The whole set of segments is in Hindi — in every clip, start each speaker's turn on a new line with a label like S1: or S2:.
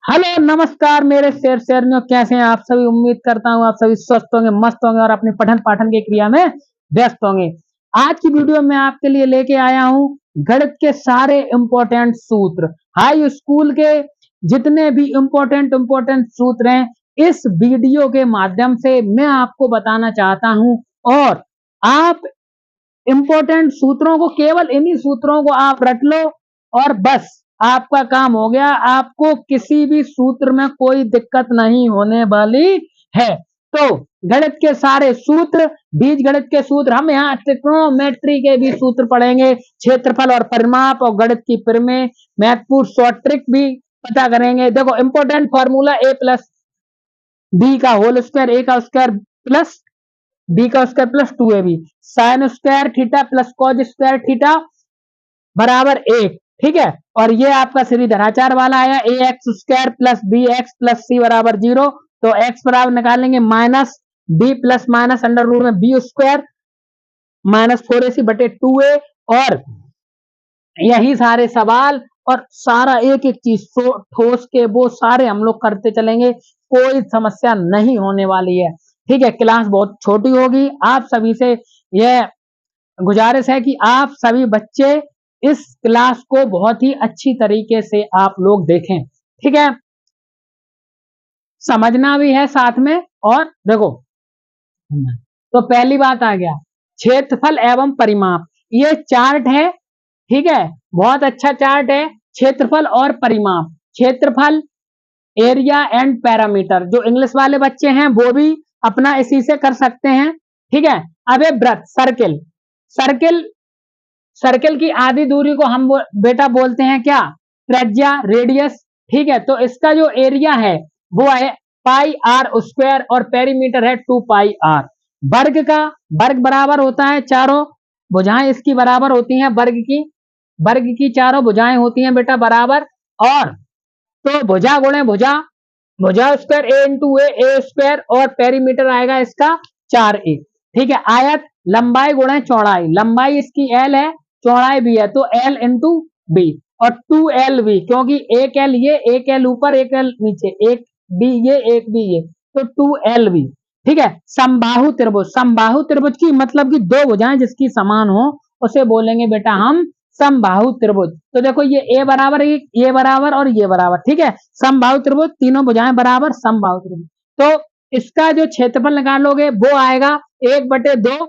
S1: हेलो नमस्कार मेरे शेरनियों, कैसे हैं आप सभी। उम्मीद करता हूँ आप सभी स्वस्थ होंगे, मस्त होंगे और अपने पठन पाठन की क्रिया में व्यस्त होंगे। आज की वीडियो में आपके लिए लेके आया हूँ गणित के सारे इंपॉर्टेंट सूत्र, हाई स्कूल के जितने भी इंपॉर्टेंट सूत्र हैं, इस वीडियो के माध्यम से मैं आपको बताना चाहता हूँ। और आप इंपॉर्टेंट सूत्रों को, केवल इन्हीं सूत्रों को आप रट लो और बस आपका काम हो गया। आपको किसी भी सूत्र में कोई दिक्कत नहीं होने वाली है। तो गणित के सारे सूत्र, बीजगणित के सूत्र, हम यहाँ ट्रिग्नोमेट्री के भी सूत्र पढ़ेंगे, क्षेत्रफल और परिमाप और गणित की प्रमेय, महत्वपूर्ण शॉर्ट ट्रिक भी पता करेंगे। देखो इंपॉर्टेंट फॉर्मूला ए प्लस बी का होल स्क्वायर, ए का स्क्वायर प्लस बी का square plus 2ab, sign square theta plus cos square theta बराबर 1। ठीक है, और ये आपका श्रीधराचार्य वाला आया, a x square plus b x plus c बराबर 0। तो एक्स बराबर निकालेंगे minus b plus minus under root में बी स्क्वायर माइनस 4ac बटे 2a। और यही सारे सवाल और सारा एक एक चीज ठोस के वो सारे हम लोग करते चलेंगे, कोई समस्या नहीं होने वाली है। ठीक है, क्लास बहुत छोटी होगी। आप सभी से यह गुजारिश है कि आप सभी बच्चे इस क्लास को बहुत ही अच्छी तरीके से आप लोग देखें। ठीक है, समझना भी है साथ में। और देखो, तो पहली बात आ गया क्षेत्रफल एवं परिमाप, ये चार्ट है। ठीक है, बहुत अच्छा चार्ट है, क्षेत्रफल और परिमाप। क्षेत्रफल, एरिया एंड पैरामीटर, जो इंग्लिश वाले बच्चे हैं वो भी अपना इसी से कर सकते हैं। ठीक है, अब ये वृत्त, सर्किल, सर्किल की आधी दूरी को हम बेटा बोलते हैं क्या, त्रिज्या, रेडियस। ठीक है, तो इसका जो एरिया है वो है पाई आर स्क्वायर और पेरीमीटर है 2 पाई आर। वर्ग का, वर्ग बराबर होता है, चारों भुजाएं इसकी बराबर होती हैं, वर्ग की चारों भुजाएं होती हैं बेटा बराबर। और तो भुजा गुणे भुजा, भुजा स्क्वायर ए इंटू ए स्क्वायर, और पेरीमीटर आएगा इसका 4a। ठीक है, आयत, लंबाई गुणे चौड़ाई, लंबाई इसकी l है, चौड़ाई भी है, तो l इंटू बी। और 2lv, क्योंकि एक l ये, एक l ऊपर एक l नीचे, एक b ये एक b ये, तो 2lv। ठीक है, समबाहु त्रिभुज, समबाहु त्रिभुज की मतलब कि दो भुजाएं जिसकी समान हो उसे बोलेंगे बेटा हम समबाहु त्रिभुज। तो देखो ये ए बराबर, ये बराबर और ये बराबर। ठीक है, समबाहु त्रिभुज, तीनों भुजाएं बराबर, समबाहु त्रिभुज। तो इसका जो क्षेत्रफल निकालोगे वो आएगा 1/2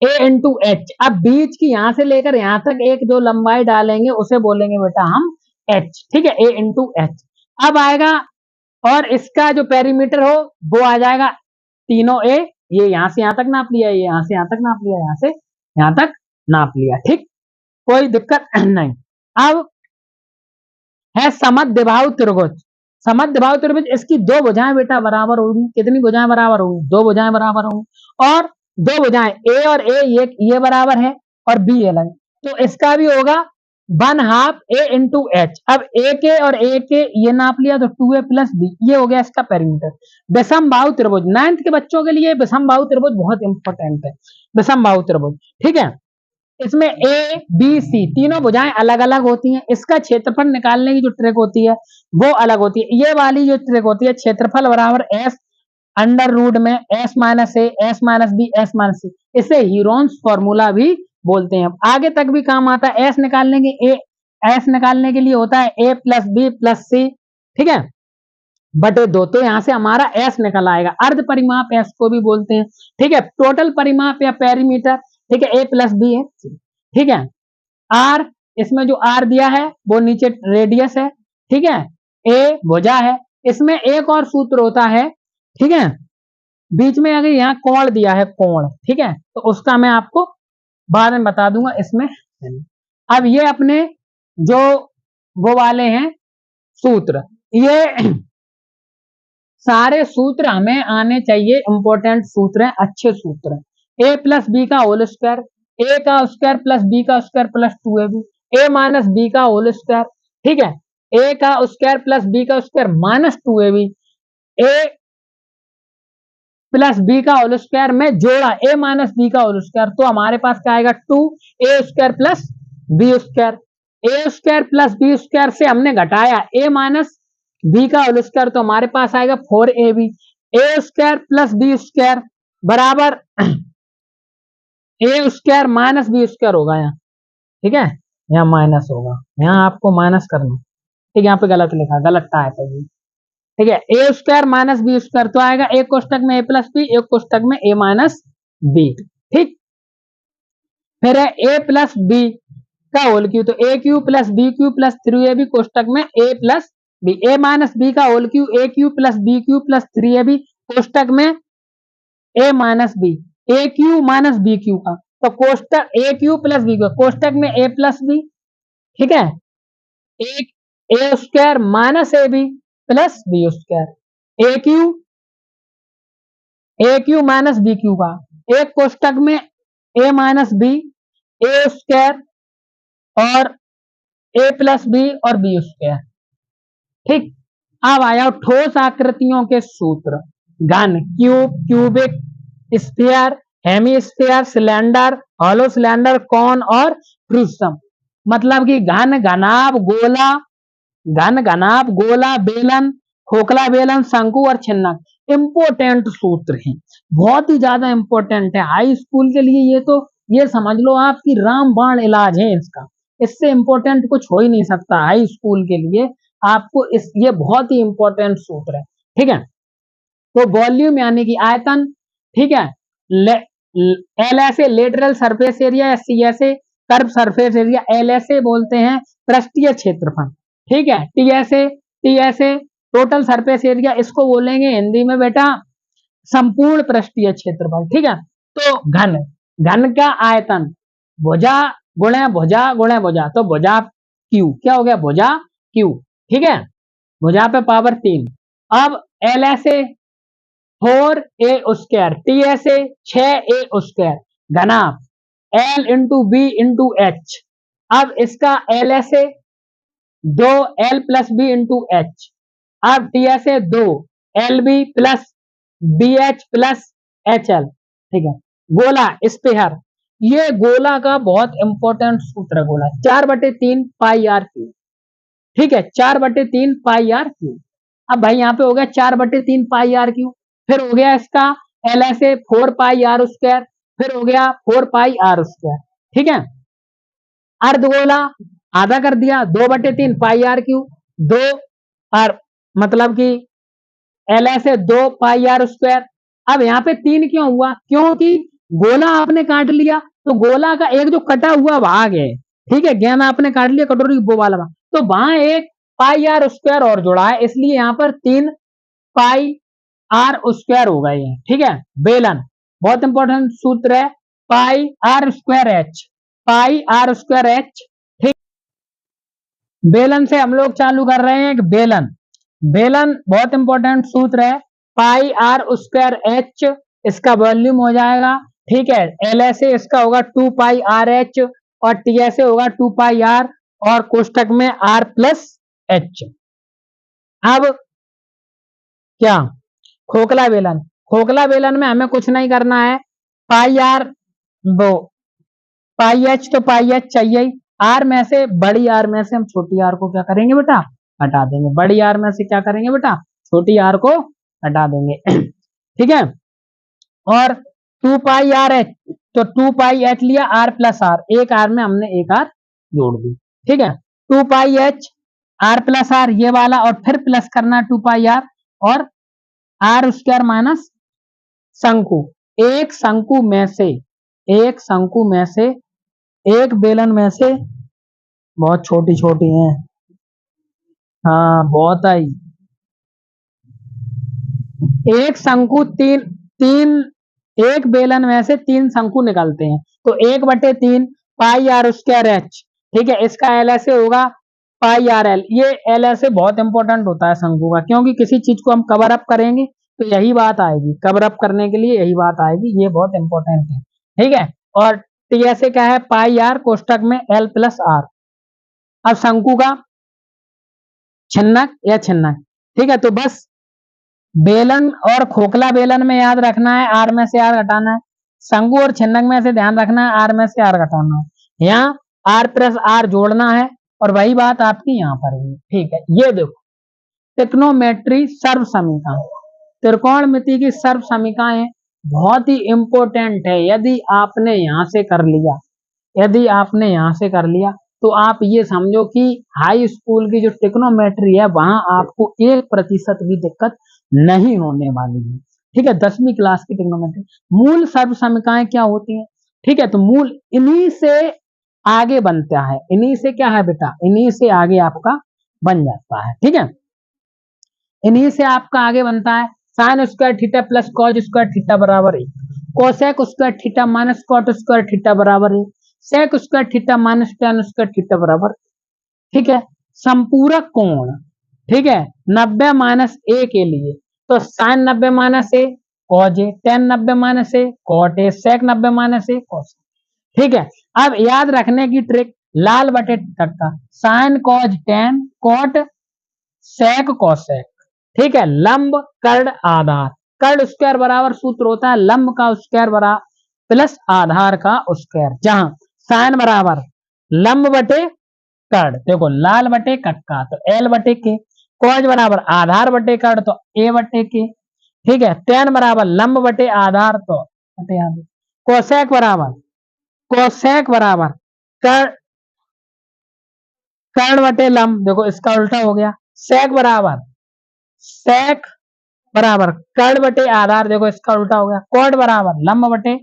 S1: ए इंटू एच। अब बीच की यहां से लेकर यहां तक एक जो लंबाई डालेंगे उसे बोलेंगे बेटा हम एच। ठीक है, ए इंटू एच। अब आएगा, और इसका जो पेरीमीटर हो वो आ जाएगा तीनों ए, ये यहां से यहां तक नाप लिया, ये यहां से यहां तक नाप लिया, यहां से यहां तक नाप लिया। ठीक, कोई दिक्कत नहीं। अब है समद्विबाहु त्रिभुज, समद्विबाहु त्रिभुज, इसकी दो भुजाएं बेटा बराबर होगी। कितनी भुजाएं बराबर होगी, दो भुजाएं बराबर होगी। और दो भुजाएं ए और ए ये बराबर है और बी अलग, तो इसका भी होगा 1/2 ए इंटू एच। अब ए के और ए के ये नाप लिया, तो 2a प्लस बी, ये हो गया इसका पेरीमीटर। विषमबाहु त्रिभुज, 9th के बच्चों के लिए विषमबाहु त्रिभुज बहुत इंपॉर्टेंट है, विषमबाहु त्रिभुज। ठीक है, इसमें ए बी सी तीनों भुजाएं अलग अलग होती हैं, इसका क्षेत्रफल निकालने की जो ट्रिक होती है वो अलग होती है। ये वाली जो ट्रिक होती है, क्षेत्रफल बराबर एस अंडर रूट में s minus a s minus b s minus c, इसे हीरोन्स फॉर्मूला भी बोलते हैं। आगे तक भी काम आता है। एस निकालने के लिए होता है ए प्लस बी प्लस सी, ठीक है, बटे 2। तो यहां से हमारा एस निकल आएगा। अर्ध परिमाप एस को भी बोलते हैं। ठीक है, टोटल परिमाप या पेरीमीटर, ठीक है, ए प्लस बी है। ठीक है, आर, इसमें जो आर दिया है वो नीचे रेडियस है। ठीक है, ए भुजा है। इसमें एक और सूत्र होता है, ठीक है, बीच में अगर यहाँ कोण दिया है, कोण, ठीक है, तो उसका मैं आपको बाद में बता दूंगा इसमें। अब ये अपने जो वो वाले हैं सूत्र, ये सारे सूत्र हमें आने चाहिए, इंपॉर्टेंट सूत्र हैं, अच्छे सूत्र हैं। ए प्लस बी का होल स्क्वायर, ए का स्क्वायर प्लस बी का square plus 2ab, a minus b का होल स्क्वायर। ठीक है, ए का स्क्वायर प्लस बी का square minus 2ab, a plus b का होल स्क्वायर में जोड़ा ए माइनस बी का होल स्क्वायर, तो हमारे पास क्या आएगा 2a square plus b square. A square plus b square से हमने घटाया ए माइनस बी का होल स्क्वायर तो हमारे पास आएगा 4ab, ए स्क्वायर प्लस बी स्क्वायर बराबर ए स्क्वायर माइनस बी स्क्वायर होगा यहाँ, ठीक है, यहाँ माइनस होगा, यहाँ आपको माइनस करना, ठीक है, यहाँ पे गलत लिखा, गलत टाइप है ये, ठीक है, ए स्क्वायर माइनस बी स्क्वायर तो आएगा एक कोष्टक में ए प्लस बी, एक कोष्टक में ए माइनस बी, ठीक। फिर है ए प्लस बी का होल क्यू, तो a cube plus b cube plus 3ab कोष्टक में a plus b, a minus b का whole cube, a cube plus b cube plus 3ab कोष्टक में a minus b, a cube minus b cube का, तो कोष्टक a cube plus b cube कोष्टक में ए प्लस बी, ठीक है, एक a square minus a b plus b square, A cube minus b cube का, एक कोष्टक में a minus b, a square और ए प्लस बी और बी स्क्वायर, ठीक। अब आया ठोस आकृतियों के सूत्र, घन, cube, cubic, sphere, hemisphere, cylinder, hollow cylinder, cone और प्रिज्म, मतलब कि घन, घनाभ, गोला, घन, घनाभ, गोला, बेलन, खोखला बेलन, शंकु और छिन्नक, इंपोर्टेंट सूत्र हैं, बहुत ही ज्यादा इंपोर्टेंट है हाई स्कूल के लिए, ये समझ लो आपकी रामबाण इलाज है इसका, इससे इंपोर्टेंट कुछ हो ही नहीं सकता हाई स्कूल के लिए आपको, ये बहुत ही इंपोर्टेंट सूत्र है, ठीक है। तो वॉल्यूम यानी कि आयतन, ठीक है, एल ऐसे लेटरल सरफेस एरिया या सी ऐसे कर्व सरफेस एरिया, एल ऐसे बोलते हैं पृष्ठीय क्षेत्रफल, ठीक है, टी ऐसे टोटल सरफेस एरिया, इसको बोलेंगे हिंदी में बेटा संपूर्ण पृष्ठीय क्षेत्रफल, ठीक है। तो घन, घन का आयतन भुजा गुणे भुजा गुणे भुजा, तो भुजा क्यू, क्या हो गया भुजा क्यू, ठीक है, भुजा पे पावर 3, अब एल ऐसे 4a स्क्वायर, टी ऐसे 6a स्क्वायर, घनाभ l into b into h, अब इसका एल ऐसे 2l plus b into h, अब टी ऐसे 2lb plus b h plus h l, ठीक है। गोला स्पेयर, ये गोला का बहुत इंपॉर्टेंट सूत्र है, गोला 4/3 पाई आर क्यू, ठीक है, 4/3 पाई आर क्यू, अब भाई यहाँ पे हो गया 4/3 पाई आर क्यू, फिर हो गया इसका एल ऐसे 4 पाई आर स्क्वायर, फिर हो गया 4 पाई आर स्क्वायर, ठीक है। अर्धगोला आधा कर दिया 2/3 पाई आर क्यू, 2 आर मतलब कि एल ऐसे 2 पाई आर स्क्वायर, अब यहाँ पे 3 क्यों हुआ, क्योंकि गोला आपने काट लिया, तो गोला का एक जो कटा हुआ भाग है, ठीक है, गेंद आपने काट लिया कटोरी वो वाला, तो वहां एक पाई आर स्क्वायर और जुड़ा है, इसलिए यहाँ पर 3 पाई आर स्क्वायर होगा ये, ठीक है। बेलन बहुत इंपॉर्टेंट सूत्र है, pi r square h, pi r square h, ठीक। बेलन से हम लोग चालू कर रहे हैं, बेलन, बेलन बहुत इंपॉर्टेंट सूत्र है, पाई आर स्क्वायर एच, इसका वॉल्यूम हो जाएगा, ठीक है, एल ऐसे इसका होगा 2 पाई आर एच और टी ऐसे होगा 2 पाई आर और कोष्टक में आर प्लस एच। अब क्या खोखला बेलन, खोखला बेलन में हमें कुछ नहीं करना है, पाई आर वो पाई एच तो पाई एच चाहिए, आर में से बड़ी आर में से हम छोटी आर को क्या करेंगे बेटा हटा देंगे, बड़ी आर में से क्या करेंगे बेटा छोटी आर को हटा देंगे, ठीक है। और 2 पाई आर एच, तो 2 पाई एच लिया आर प्लस आर, एक आर में हमने एक आर जोड़ दी, ठीक है, 2 पाई एच आर प्लस आर ये वाला, और फिर प्लस करना 2 पाई आर और आर स्क्वायर माइनस शंकु, एक शंकु में से, एक शंकु में से, एक बेलन में से, बहुत छोटी छोटी हैं, हाँ बहुत आई, एक शंकु तीन एक बेलन में से 3 शंकु निकलते हैं, तो 1/3 पाई आर स्क्वायर एच, ठीक है, इसका एल ऐसे होगा पाई आर एल, ये एल ऐसे बहुत इंपॉर्टेंट होता है शंकु का, क्योंकि किसी चीज को हम कवर अप करेंगे तो यही बात आएगी, कवर अप करने के लिए यही बात आएगी, ये बहुत इंपॉर्टेंट है, ठीक है। और टी ऐसे क्या है पाई आर कोष्टक में एल प्लस आर, अब शंकु का छिन्नक या छिन्नक, ठीक है, तो बस बेलन और खोखला बेलन में याद रखना है आर में से आर घटाना है, शंकु और छिन्नक में से ध्यान रखना है आर में से आर घटाना है, यहाँ आर प्लस आर जोड़ना है, और वही बात आपकी यहाँ पर भी, ठीक है। ये देखो ट्रिग्नोमेट्री सर्व समीकरण, त्रिकोणमिति की सर्व समीकरण बहुत ही इंपॉर्टेंट है। यदि आपने यहां से कर लिया, यदि आपने यहां से कर लिया तो आप ये समझो कि हाई स्कूल की जो ट्रिग्नोमेट्री है वहां आपको 1% भी दिक्कत नहीं होने वाली है। ठीक है, 10वीं क्लास की ट्रिग्नोमेट्री। मूल सर्व समीकरण क्या होती है? ठीक है, तो मूल इन्हीं से आगे बनता है, इन्हीं से क्या है बेटा, इन्हीं से आगे आपका बन जाता है। ठीक है, इन्हीं से आपका आगे बनता है sine square theta plus cos square theta बराबर है, cosec square theta minus cot square theta बराबर है, sec square theta minus tan square theta बराबर। ठीक है, संपूरक कोण, ठीक है, 90 माइनस ए के लिए तो sine 90 minus a cos a, tan 90 minus a cot a, sec 90 minus a cos. ठीक है, अब याद रखने की ट्रिक, लाल बटे टक्का, sine cos tan cot sec cosec. ठीक है, लंब कर्ण आधार, कर्ण स्क्वायर बराबर सूत्र होता है लंब का स्क्वायर बराबर प्लस आधार का स्क्वायर, जहां साइन बराबर लंब बटे कर्ण, देखो लाल बटे कक्का तो एल बटे के, कॉज बराबर आधार बटे कर्ण तो ए बटे के। ठीक है, टेन बराबर लंब बटे आधार तो बटे आधार, कोसेक बराबर कर्ण बटे लंब, देखो इसका उल्टा हो गया, सेक बराबर कर्ण बटे आधार, देखो इसका उल्टा हो गया, कॉट बराबर लंब बटे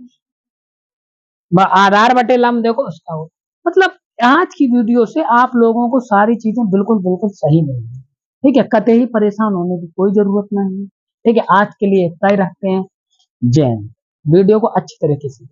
S1: आधार बटे लंब, देखो इसका हो। मतलब आज की वीडियो से आप लोगों को सारी चीजें बिल्कुल बिल्कुल सही मिलेगी। ठीक है, कतई परेशान होने की कोई जरूरत नहीं है। ठीक है, आज के लिए इतना ही रखते हैं। जय हिंद। वीडियो को अच्छी तरीके से